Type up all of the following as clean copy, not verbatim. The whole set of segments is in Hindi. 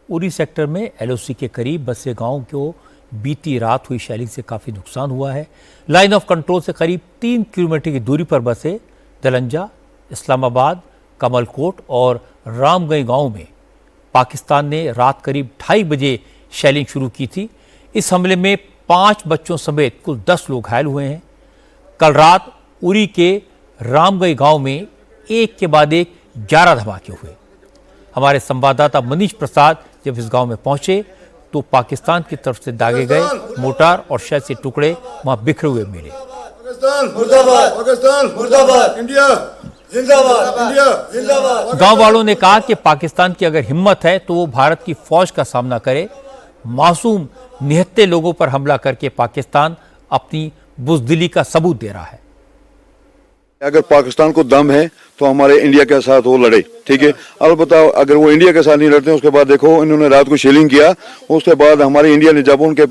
उरी सेक्टर में एलओसी के करीब बसे गांव को बीती रात हुई शेलिंग से काफ़ी नुकसान हुआ है। लाइन ऑफ कंट्रोल से करीब 3 किलोमीटर की दूरी पर बसे दलंजा, इस्लामाबाद, कमलकोट और रामगई गांव में पाकिस्तान ने रात करीब 2:30 बजे शेलिंग शुरू की थी। इस हमले में 5 बच्चों समेत कुल 10 लोग घायल हुए हैं। कल रात उरी के रामगई गांव में एक के बाद एक 11 धमाके हुए। हमारे संवाददाता मनीष प्रसाद जब इस गांव में पहुंचे तो पाकिस्तान की तरफ से दागे गए मोर्टार और शैल के टुकड़े वहां बिखरे हुए मिले। गांव वालों ने कहा कि पाकिस्तान की अगर हिम्मत है तो वो भारत की फौज का सामना करे। मासूम निहत्थे लोगों पर हमला करके पाकिस्तान अपनी बुज़दिली का सबूत दे रहा है। अगर पाकिस्तान को दम है तो हमारे इंडिया के साथ वो लड़े, ठीक है। अब बताओ, अगर वो इंडिया के साथ नहीं लड़ते, उसके बाद देखो इन्होंने रात को शेलिंग किया, उसके बाद हमारे इंडिया ने जब उनके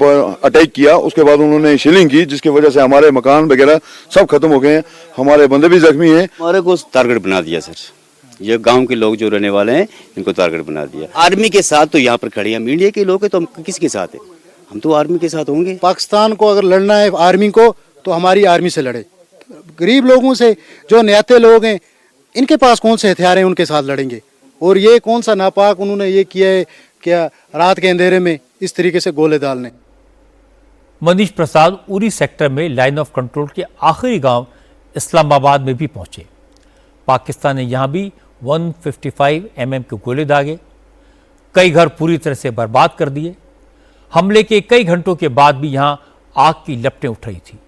अटैक किया उसके बाद उन्होंने शेलिंग की, जिसकी वजह से हमारे मकान वगैरह सब खत्म हो गए हैं, हमारे बंदे भी जख्मी हैं। हमारे को टारगेट बना दिया सर, ये गांव के लोग जो रहने वाले हैं इनको टारगेट बना दिया। आर्मी के साथ तो यहाँ पर खड़े हैं, हम इंडिया के लोग हैं तो हम किसके साथ हैं? हम तो आर्मी के साथ होंगे। पाकिस्तान को अगर लड़ना है आर्मी को तो हमारी आर्मी से लड़े। गरीब लोगों से, जो निहत्थे लोग हैं, इनके पास कौन से हथियार हैं, उनके साथ लड़ेंगे। और ये कौन सा नापाक उन्होंने ये किया है, क्या रात के अंधेरे में इस तरीके से गोले डालने। मनीष प्रसाद उरी सेक्टर में लाइन ऑफ कंट्रोल के आखिरी गांव इस्लामाबाद में भी पहुंचे। पाकिस्तान ने यहां भी 155 mm के गोले दागे। कई घर पूरी तरह से बर्बाद कर दिए। हमले के कई घंटों के बाद भी यहां आग की लपटें उठ रही थी।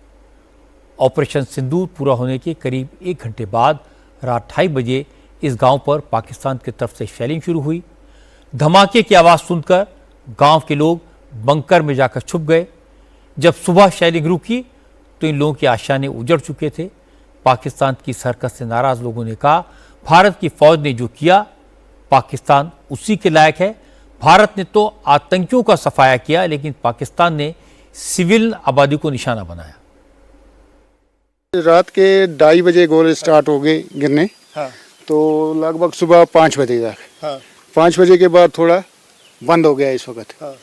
ऑपरेशन सिंदूर पूरा होने के करीब 1 घंटे बाद रात 2:30 बजे इस गांव पर पाकिस्तान की तरफ से शेलिंग शुरू हुई। धमाके की आवाज़ सुनकर गांव के लोग बंकर में जाकर छुप गए। जब सुबह शेलिंग रुकी तो इन लोगों की आशाएं उजड़ चुके थे। पाकिस्तान की इस हरकत से नाराज लोगों ने कहा, भारत की फौज ने जो किया पाकिस्तान उसी के लायक है। भारत ने तो आतंकियों का सफाया किया, लेकिन पाकिस्तान ने सिविल आबादी को निशाना बनाया। रात के 2:30 बजे गोले स्टार्ट हो गए गिरने। हाँ। तो लगभग सुबह 5 बजे तक। हाँ। 5 बजे के बाद थोड़ा बंद हो गया इस वक्त। हाँ।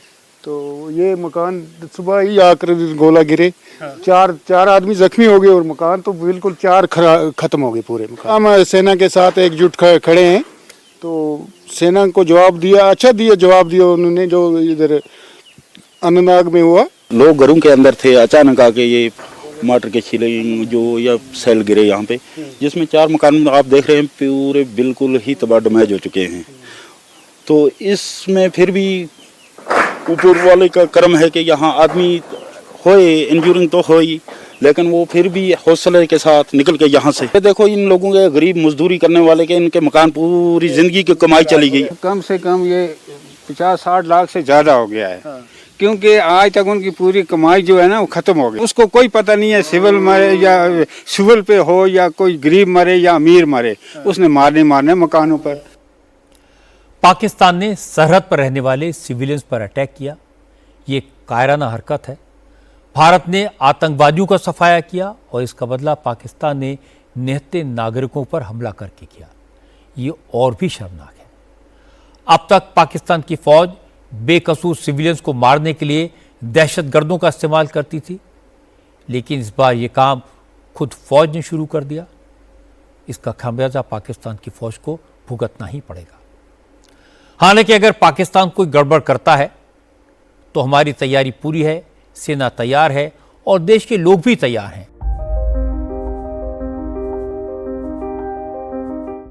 तो ये मकान सुबह ही आकर गोला गिरे। हाँ। चार आदमी जख्मी हो गए और मकान तो बिल्कुल 4 खत्म हो गए पूरे मकान। हम सेना के साथ एकजुट खड़े हैं, तो सेना को जवाब दिया, अच्छा दिया जवाब दिया उन्होंने, जो इधर अनंतनाग में हुआ। लोग घरों के अंदर थे, अचानक आके ये टमाटर के छिले जो या सेल गिरे यहाँ पे, जिसमें 4 मकान आप देख रहे हैं पूरे बिल्कुल ही तबाह डैमेज हो चुके हैं। तो इसमें फिर भी ऊपर वाले का कर्म है कि यहाँ आदमी होए, इंजूरिंग तो होई, लेकिन वो फिर भी हौसले के साथ निकल के यहाँ से। देखो इन लोगों के गरीब मजदूरी करने वाले के इनके मकान पूरी जिंदगी की कमाई चली गई। कम से कम ये 50-60 लाख से ज्यादा हो गया है। हाँ। क्योंकि आज तक उनकी पूरी कमाई जो है ना वो खत्म हो गई। उसको कोई पता नहीं है सिविल मरे या सिविल पे हो या कोई गरीब मरे या अमीर मरे। हाँ। उसने मारने मकानों पर। पाकिस्तान ने सरहद पर रहने वाले सिविलियंस पर अटैक किया। ये कायराना हरकत है। भारत ने आतंकवादियों का सफाया किया और इसका बदला पाकिस्तान ने निहत्थे नागरिकों पर हमला करके किया। ये और भी शर्मनाक है। अब तक पाकिस्तान की फौज बेकसूर सिविलियंस को मारने के लिए दहशतगर्दों का इस्तेमाल करती थी, लेकिन इस बार ये काम खुद फौज ने शुरू कर दिया। इसका खामियाजा पाकिस्तान की फौज को भुगतना ही पड़ेगा। हालांकि अगर पाकिस्तान कोई गड़बड़ करता है तो हमारी तैयारी पूरी है, सेना तैयार है और देश के लोग भी तैयार हैं।